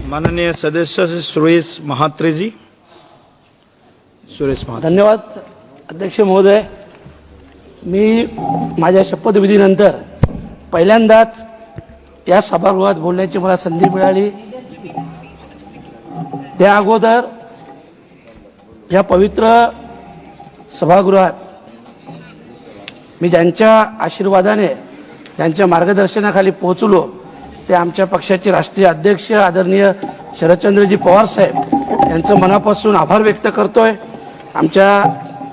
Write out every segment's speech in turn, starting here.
माननीय सदस्य श्री सुरेश महात्रे जी। सुरेश महात्रे। धन्यवाद अध्यक्ष महोदय। मी माझ्या शपथविधीनंतर पहिल्यांदाच या सभागृहात बोलण्याची मला संधी मिळाली। त्या अगोदर या पवित्र सभागृहात मी ज्यांच्या आशीर्वादाने ज्यांच्या मार्गदर्शनाखाली पोहोचलो ते आमच्या पक्षाचे राष्ट्रीय अध्यक्ष आदरणीय शरदचंद्रजी पवार साहेब यांचं मनापासून आभार व्यक्त करतोय। आमच्या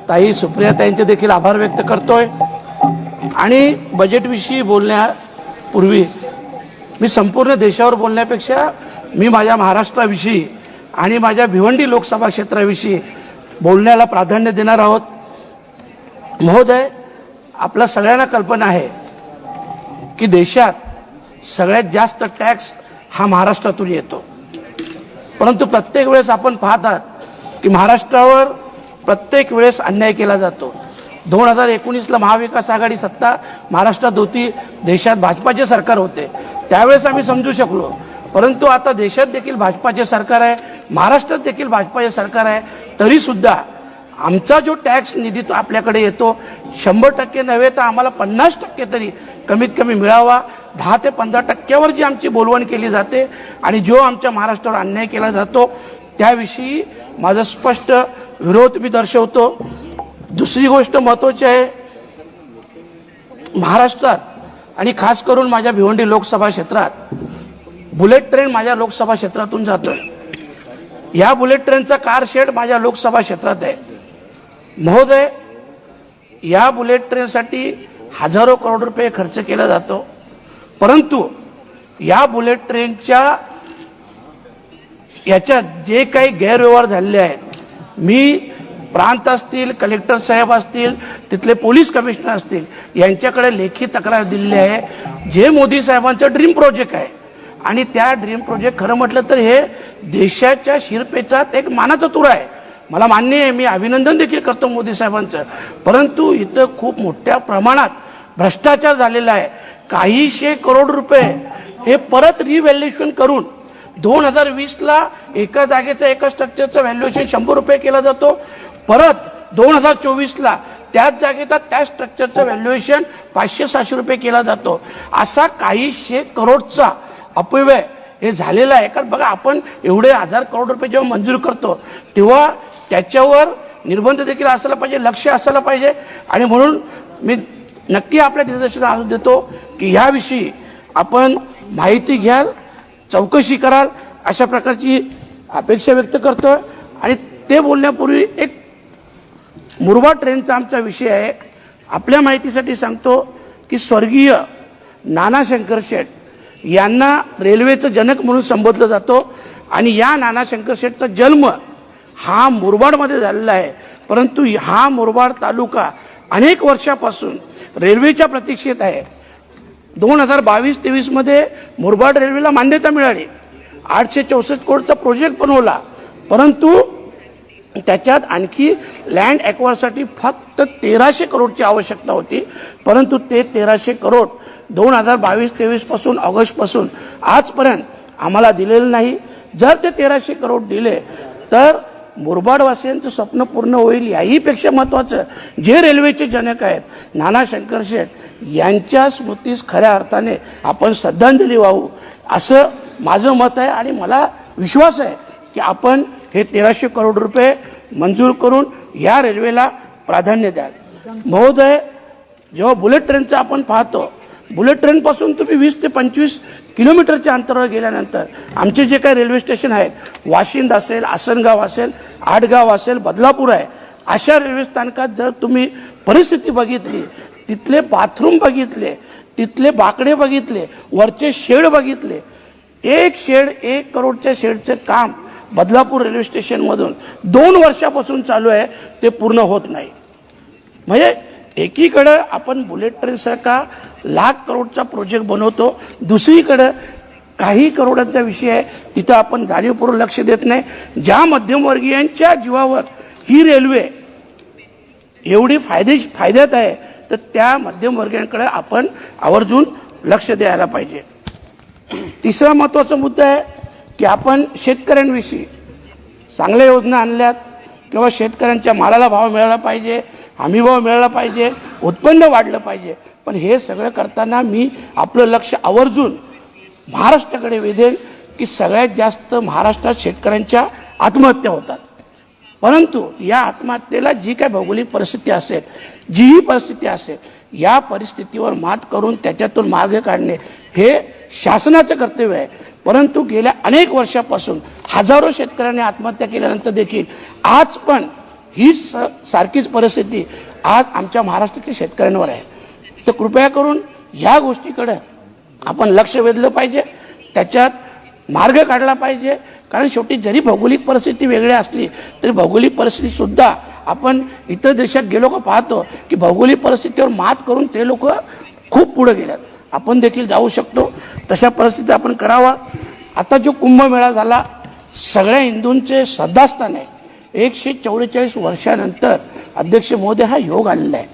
ताई सुप्रियाताईंचे देखील आभार व्यक्त करतोय। आणि बजेटविषयी बोलण्यापूर्वी मी संपूर्ण देशावर बोलण्यापेक्षा मी माझ्या महाराष्ट्राविषयी आणि माझ्या भिवंडी लोकसभा क्षेत्राविषयी बोलण्याला प्राधान्य देणार आहोत। महोदय, आपल्या सगळ्यांना कल्पना आहे की देशात सगळ्यात जास्त टॅक्स हा महाराष्ट्रातून येतो, परंतु प्रत्येक वेळेस आपण पाहतात की महाराष्ट्रावर प्रत्येक वेळेस अन्याय केला जातो। 2019ला महाविकास आघाडी सत्ता महाराष्ट्रात होती, देशात भाजपाचे सरकार होते, त्यावेळेस आम्ही समजू शकलो। परंतु आता देशात देखील भाजपाचे सरकार आहे, महाराष्ट्रात देखील भाजपाचे सरकार आहे, तरी सुद्धा आमचा जो टॅक्स निधी तो आपल्याकडे येतो 100% नव्हे तर आम्हाला 50% तरी कमीत कमी मिळावा। 10 ते 15% जी आमची बोलवण केली जाते आणि जो आमच्या महाराष्ट्रावर अन्याय केला जातो त्याविषयी माझा स्पष्ट विरोध मी दर्शवतो। दुसरी गोष्ट महत्त्वाची आहे, महाराष्ट्रात आणि खास करून माझ्या भिवंडी लोकसभा क्षेत्रात बुलेट ट्रेन माझ्या लोकसभा क्षेत्रातून जातोय। या बुलेट ट्रेनचा कार शेड माझ्या लोकसभा क्षेत्रात आहे। महोदय, या बुलेट ट्रेनसाठी हजारो करोड रुपये खर्च केला जातो, परंतु या बुलेट ट्रेनच्या याच्यात जे काही गैरव्यवहार झालेले आहेत, मी प्रांत असतील, कलेक्टर साहेब असतील, तिथले पोलीस कमिशनर असतील यांच्याकडे लेखी तक्रार दिलेली आहे। जे मोदी साहेबांचं ड्रीम प्रोजेक्ट आहे आणि त्या ड्रीम प्रोजेक्ट खरं म्हटलं तर हे देशाच्या शिरपेचात एक मानाचा तुरा आहे। मला मान्य आहे, मी अभिनंदन देखील करतो मोदी साहेबांचं, परंतु इथं खूप मोठ्या प्रमाणात भ्रष्टाचार झालेला आहे। काहीशे करोड रुपये हे परत रिव्हॅल्युएशन करून 2020ला एका जागेचा एका स्ट्रक्चरचं व्हॅल्युएशन 100 रुपये केला जातो, परत 2024ला त्याच जागेचा त्या स्ट्रक्चरचं व्हॅल्युएशन 500-600 रुपये केला जातो। असा काहीशे करोडचा अपव्यय हे झालेला आहे। कारण बघा, आपण एवढे 1000 करोड रुपये जेव्हा मंजूर करतो तेव्हा त्याच्यावर निर्बंध देखील असायला पाहिजे, लक्ष असायला पाहिजे। आणि म्हणून मी नक्की आपल्या निर्देशनास देतो की याविषयी आपण माहिती घ्याल, चौकशी कराल, अशा प्रकारची अपेक्षा व्यक्त करतोय। आणि ते बोलण्यापूर्वी एक मुरबाड ट्रेनचा आमचा विषय आहे। आपल्या माहितीसाठी सांगतो की स्वर्गीय नाना शंकर शेठ यांना रेल्वेचं जनक म्हणून संबोधलं जातो आणि या नाना शंकर शेठचा जन्म हा मुरबाडमध्ये झालेला आहे, परंतु हा मुरबाड तालुका अनेक वर्षापासून रेल्वेच्या प्रतीक्षेत आहे। 2022-23 मध्ये मुरबाड रेल्वेला मान्यता मिळाली, 864 कोटीचा प्रोजेक्ट बनवला, परंतु त्याच्यात आणखी लँड ॲक्वायरसाठी फक्त 1300 करोडची आवश्यकता होती, परंतु ते 1300 करोड 2022-23 पासून ऑगस्टपासून आजपर्यंत आम्हाला दिलेलं नाही। जर ते 1300 करोड दिले तर मुरबाडवासियांचं स्वप्न पूर्ण होईल। याहीपेक्षा महत्त्वाचं, जे रेल्वेचे जनक आहेत नाना शंकर शेठ यांच्या स्मृतीस खऱ्या अर्थाने आपण श्रद्धांजली वाहू असं माझं मत आहे। आणि मला विश्वास आहे की आपण हे 1300 करोड रुपये मंजूर करून या रेल्वेला प्राधान्य द्याल। महोदय, जेव्हा बुलेट ट्रेनचं आपण पाहतो, बुलेट ट्रेनपासून तुम्ही 20 ते 25 किलोमीटरच्या अंतरावर गेल्यानंतर आमचे जे काही रेल्वे स्टेशन आहेत, वाशिंद असेल, आसनगाव असेल, आडगाव असेल, बदलापूर आहे, अशा रेल्वे स्थानकात जर तुम्ही परिस्थिती बघितली, तिथले बाथरूम बघितले, तिथले बाकडे बघितले, वरचे शेड बघितले, एक शेड 1 करोडच्या शेडचे काम बदलापूर रेल्वे स्टेशनमधून 2 वर्षापासून चालू आहे, ते पूर्ण होत नाही। म्हणजे एकीकडे आपण बुलेट ट्रेन सारखा लाख करोडचा प्रोजेक्ट बनवतो, दुसरीकडे काही करोडांचा विषय आहे तिथं आपण जाणीवपूर्वक लक्ष देत नाही। ज्या मध्यमवर्गीयांच्या जीवावर ही रेल्वे एवढी फायद्यात आहे तर त्या मध्यमवर्गीयांकडे आपण आवर्जून लक्ष द्यायला पाहिजे। तिसरा महत्त्वाचा मुद्दा आहे की आपण शेतकऱ्यांविषयी चांगल्या योजना आणल्यात किंवा शेतकऱ्यांच्या मालाला भाव मिळाला पाहिजे, हमी भाव मिळाला पाहिजे, उत्पन्न वाढलं पाहिजे. पण हे सगळं करताना मी आपलं लक्ष आवर्जून महाराष्ट्राकडे वेधेन की सगळ्यात जास्त महाराष्ट्रात शेतकऱ्यांच्या आत्महत्या होतात. परंतु या आत्महत्येला जी काही भौगोलिक परिस्थिती असेल, जीही परिस्थिती असेल, या परिस्थितीवर मात करून त्याच्यातून मार्ग काढणे हे शासनाचं कर्तव्य आहे. परंतु गेल्या अनेक वर्षापासून हजारो शेतकऱ्यांनी आत्महत्या केल्यानंतर देखील आज पण ही सारखीच परिस्थिती आज आमच्या महाराष्ट्रातील शेतकऱ्यांवर आहे. तर कृपया करून या गोष्टीकडे आपण लक्ष वेधलं पाहिजे, त्याच्यात मार्ग काढला पाहिजे. कारण शेवटी जरी भौगोलिक परिस्थिती वेगळी असली तरी भौगोलिक परिस्थिती सुद्धा आपण इतर देशात गेलो का पाहतो की भौगोलिक परिस्थितीवर मात करून ते लोक खूप पुढे गेल्यात. आपण देखील जाऊ शकतो. तशा परिस्थिती आपण करावा. आता जो कुंभमेळा झाला सगळ्या हिंदूंचे श्रद्धास्थान आहे. 144 वर्षानंतर अध्यक्ष महोदय हा योग आलेला आहे.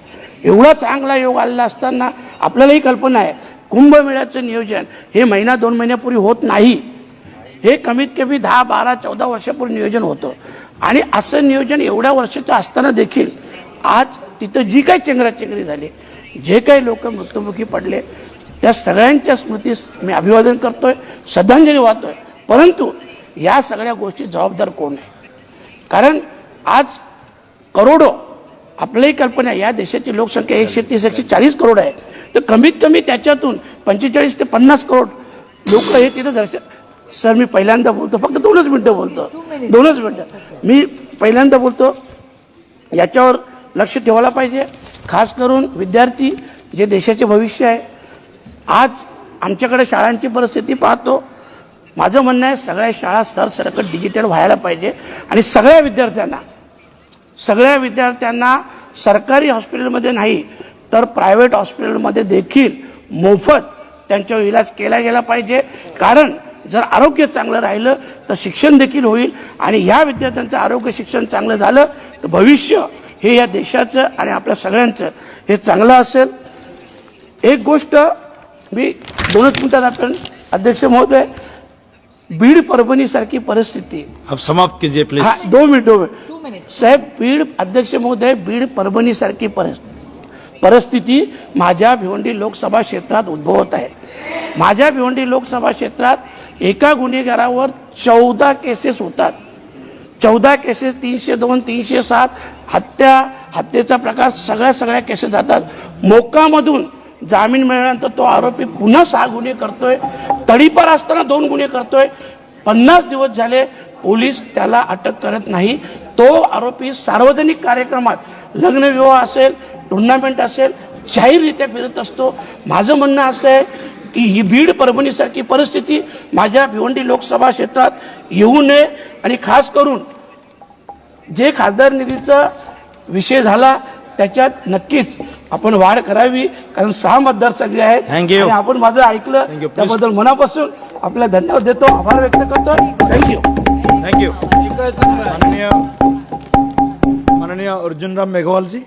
एवढा चांगला योग आलेला असताना आपल्यालाही कल्पना आहे कुंभमेळ्याचं नियोजन हे महिना 2 महिन्यापूर्वी होत नाही. हे कमीत कमी 10, 12, 14 वर्षापूर्वी नियोजन होतं. आणि असं नियोजन एवढ्या वर्षाचं असताना देखील आज तिथं जी काही चेंगराचेंगरी झाली, जे काही लोक मृत्युमुखी पडले, त्या सगळ्यांच्या स्मृतीस मी अभिवादन करतोय, श्रद्धांजली वाहतोय. परंतु या सगळ्या गोष्टी जबाबदार कोण आहे? कारण आज करोडो, आपल्याही कल्पना या देशाची लोकसंख्या 130-140 करोड आहे. तर कमीत कमी त्याच्यातून 45 ते 50 करोड लोक हे तिथं दर्शन. सर मी पहिल्यांदा बोलतो, फक्त 2 मिनिटं बोलतो, 2 मिनिटं मी पहिल्यांदा बोलतो. याच्यावर लक्ष ठेवायला पाहिजे. खास करून विद्यार्थी जे देशाचे भविष्य आहे. आज आमच्याकडे शाळांची परिस्थिती पाहतो. माझं म्हणणं आहे सगळ्या शाळा सरसकट डिजिटल व्हायला पाहिजे आणि सगळ्या विद्यार्थ्यांना सरकारी हॉस्पिटलमध्ये नाही तर प्रायव्हेट हॉस्पिटलमध्ये देखील मोफत त्यांच्यावर इलाज केला गेला पाहिजे. कारण जर आरोग्य चांगलं राहिलं तर शिक्षण देखील होईल आणि या विद्यार्थ्यांचं आरोग्य शिक्षण चांगलं झालं तर भविष्य हे या देशाचं आणि आपल्या सगळ्यांचं हे चांगलं असेल. एक गोष्ट मी 2 मिनिटात आपण अध्यक्ष महोदय, बीड परभणी सारखी परिस्थिती आप समाप्त कीजिए प्लीज. 2 मिनिट साहेब. बीड अध्यक्ष महोदय, बीड परभणी सारखी परिस्थिती माझ्या भिवंडी लोकसभा क्षेत्रात उद्भवत आहे. माझ्या भिवंडी लोकसभा क्षेत्रात एका गुन्हेगारावर 14 केसेस होतात. 14 केसेस, 302, 307 हत्येचा प्रकार सगळ्या केसेस जातात. मोक्कामधून जामीन मिळाल्यानंतर तो आरोपी पुन्हा 6 गुन्हे करतोय. तडीपार असताना 2 गुन्हे करतोय. 50 दिवस झाले पोलीस त्याला अटक करत नाही. तो आरोपी सार्वजनिक कार्यक्रमात, लग्न विवाह असेल, टुर्नामेंट असेल, जाहीररित्या फिरत असतो. माझं म्हणणं असं आहे की ही बीड परभणी सारखी परिस्थिती माझ्या भिवंडी लोकसभा क्षेत्रात येऊ नये. आणि खास करून जे खासदार निधीचा विषय झाला त्याच्यात नक्कीच आपण वाढ करावी. कारण 6 मतदारसंघ आहेत. Thank you. आणि आपण माझं ऐकलं त्याबद्दल मनापासून आपल्याला धन्यवाद देतो, आभार व्यक्त करतो. थँक्यू. माननीय अर्जुनराम मेघवाल जी.